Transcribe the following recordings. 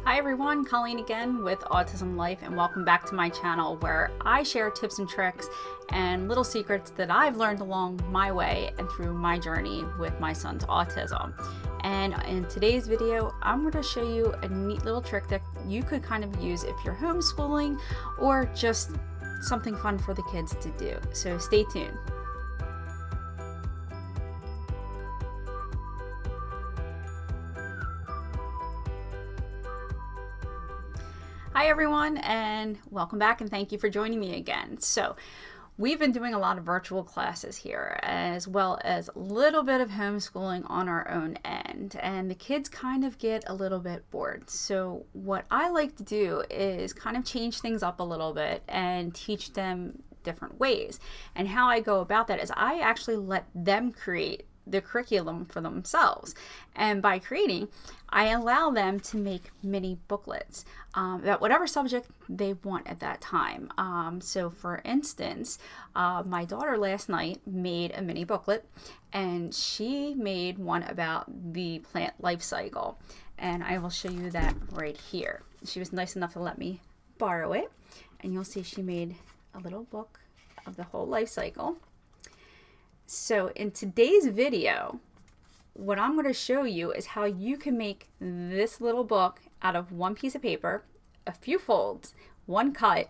Hi everyone, Colleen again with Autism Life, and welcome back to my channel where I share tips and tricks and little secrets that I've learned along my way and through my journey with my son's autism. And in today's video, I'm going to show you a neat little trick that you could kind of use if you're homeschooling or just something fun for the kids to do. So stay tuned. Hi everyone, and welcome back, and thank you for joining me again. So we've been doing a lot of virtual classes here, as well as a little bit of homeschooling on our own end, and the kids kind of get a little bit bored. So what I like to do is kind of change things up a little bit and teach them different ways. And how I go about that is I actually let them create the curriculum for themselves, and by creating, I allow them to make mini booklets about whatever subject they want at that time. So for instance, my daughter last night made a mini booklet, and she made one about the plant life cycle, and I will show you that right here. She was nice enough to let me borrow it, and you'll see she made a little book of the whole life cycle. So in today's video, what I'm going to show you is how you can make this little book out of one piece of paper, a few folds, one cut,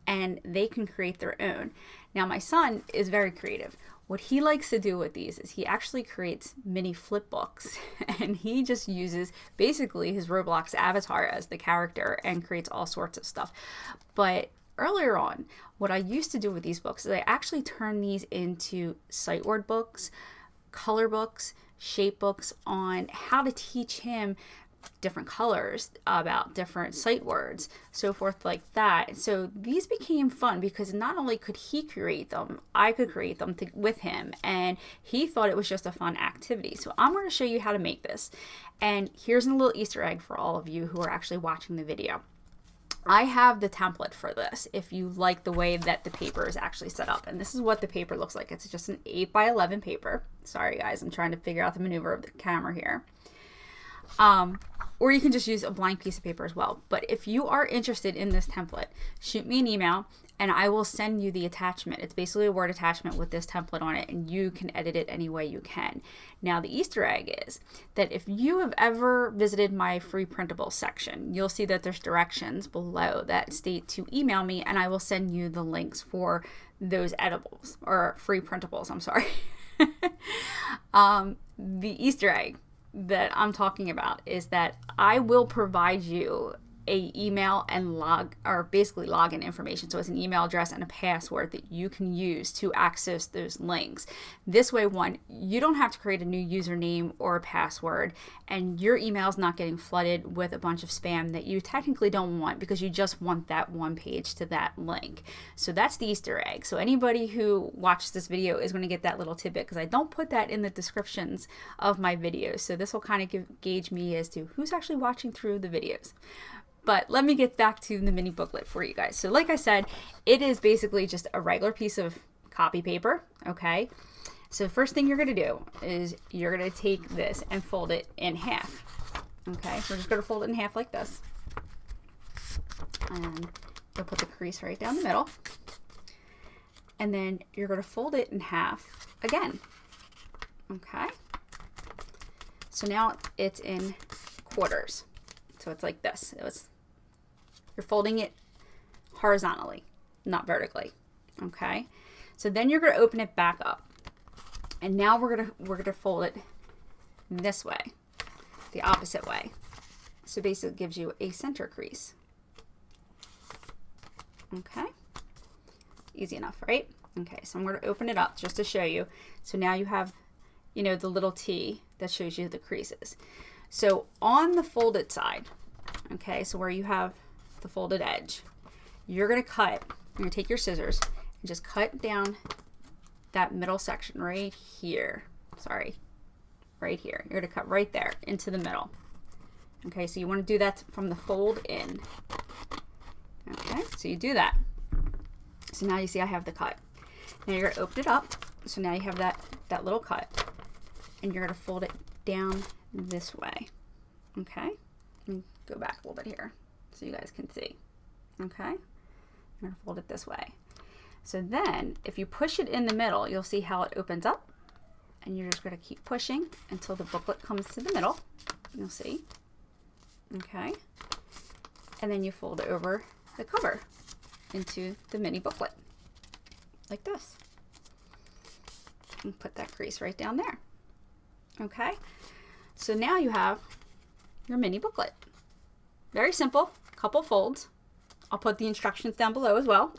and they can create their own. Now my son is very creative. What he likes to do with these is he actually creates mini flip books, and he just uses basically his Roblox avatar as the character and creates all sorts of stuff. But earlier on, what I used to do with these books is I actually turned these into sight word books, color books, shape books on how to teach him different colors about different sight words, so forth like that. So these became fun because not only could he create them, I could create them with him, and he thought it was just a fun activity. So I'm going to show you how to make this. And here's a little Easter egg for all of you who are actually watching the video. I have the template for this if you like the way that the paper is actually set up. And this is what the paper looks like. It's just an 8x11 paper. Sorry guys, I'm trying to figure out the maneuver of the camera here. Or you can just use a blank piece of paper as well. But if you are interested in this template, shoot me an email and I will send you the attachment. It's basically a Word attachment with this template on it, and you can edit it any way you can. Now the Easter egg is that if you have ever visited my free printable section, you'll see that there's directions below that state to email me, and I will send you the links for those edibles, or free printables, I'm sorry. The Easter egg that I'm talking about is that I will provide you a email and login information. So it's an email address and a password that you can use to access those links. This way, one, you don't have to create a new username or a password, and your email is not getting flooded with a bunch of spam that you technically don't want, because you just want that one page to that link. So that's the Easter egg. So anybody who watches this video is going to get that little tidbit, because I don't put that in the descriptions of my videos. So this will kind of gauge me as to who's actually watching through the videos. But let me get back to the mini booklet for you guys. So like I said, it is basically just a regular piece of copy paper, okay? So the first thing you're gonna do is you're gonna take this and fold it in half, okay? We're just gonna fold it in half like this. And you'll put the crease right down the middle. And then you're gonna fold it in half again, okay? So now it's in quarters. So it's like this. You're folding it horizontally, not vertically. Okay. So then you're going to open it back up, and now we're gonna fold it this way, the opposite way. So basically, it gives you a center crease. Okay. Easy enough, right? Okay. So I'm going to open it up just to show you. So now you have, you know, the little T that shows you the creases. So on the folded side, okay, so where you have the folded edge, you're going to take your scissors and just cut down that middle section right here. Sorry, right here. You're going to cut right there into the middle. Okay, so you want to do that from the fold in. Okay, so you do that. So now you see I have the cut. Now you're going to open it up. So now you have that little cut, and you're going to fold it down this way. Okay, go back a little bit here so you guys can see. Okay, I'm going to fold it this way. So then if you push it in the middle, you'll see how it opens up, and you're just going to keep pushing until the booklet comes to the middle. You'll see. Okay, and then you fold over the cover into the mini booklet like this, and put that crease right down there. Okay, so now you have your mini booklet. Very simple, couple folds. I'll put the instructions down below as well.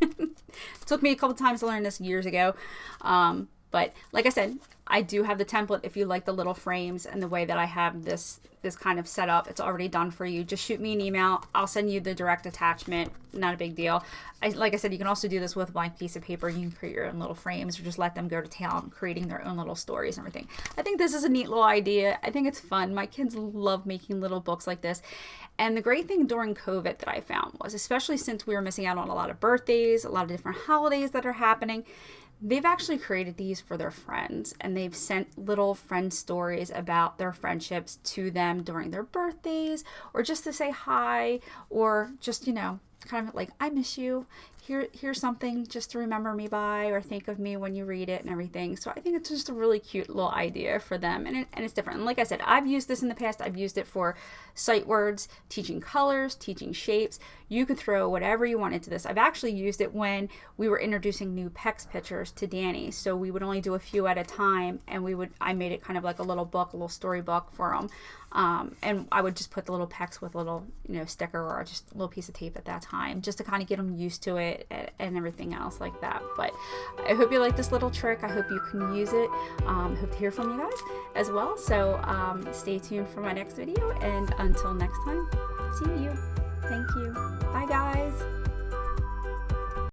It took me a couple times to learn this years ago, but like I said, I do have the template. If you like the little frames and the way that I have this kind of set up, it's already done for you. Just shoot me an email. I'll send you the direct attachment. Not a big deal. Like I said, you can also do this with a blank piece of paper. You can create your own little frames, or just let them go to town creating their own little stories and everything. I think this is a neat little idea. I think it's fun. My kids love making little books like this. And the great thing during COVID that I found was, especially since we were missing out on a lot of birthdays, a lot of different holidays that are happening, they've actually created these for their friends, and they've sent little friend stories about their friendships to them during their birthdays, or just to say hi, or just, you know, kind of like, I miss you. Here's something just to remember me by, or think of me when you read it and everything. So I think it's just a really cute little idea for them, and it's different. And like I said, I've used this in the past. I've used it for sight words, teaching colors, teaching shapes. You could throw whatever you want into this. I've actually used it when we were introducing new PEX pictures to Danny. So we would only do a few at a time, and I made it kind of like a little book, a little storybook for them. And I would just put the little PEX with a little, you know, sticker or just a little piece of tape at that time, just to kind of get them used to it and everything else like that. But I hope you like this little trick. I hope you can use it. Hope to hear from you guys as well. So stay tuned for my next video, and until next time,